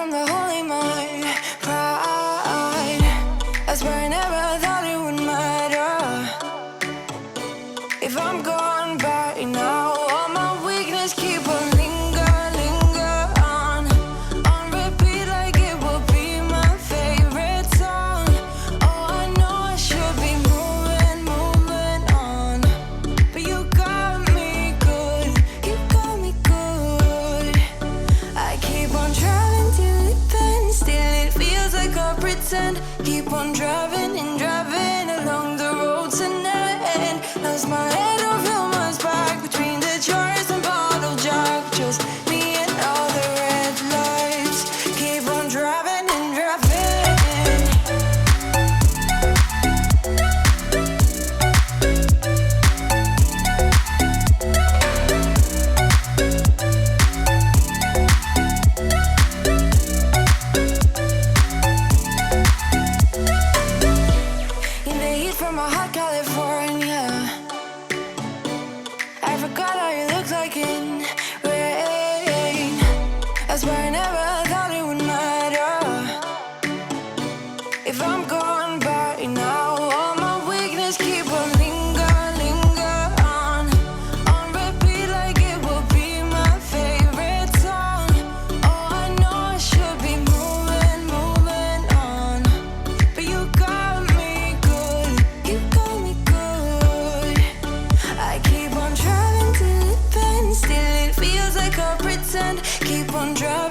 from the holy mind, pride. I swear I never thought it would matter if I'm gone by now. All my weakness keep on linger on repeat like it will be my favorite song. Oh, I know I should be moving on, but you got me good, you got me good. I keep on driving till it bends, still it feels like I pretend. Keep on driving and driving along the road to end. Lost my head over my back between the jars and bottle jack. Just me and all the red lights. Keep on driving and driving. In the heat from a hot California, I forgot how you look like in rain. I swear I never thought it would matter if I'm gone by now. All my weakness keep on linger on repeat like it will be my favorite song. Oh, I know I should be moving on, but you got me good, you got me good. I keep on driving till it bends, still it feels like I pretend. Keep on driving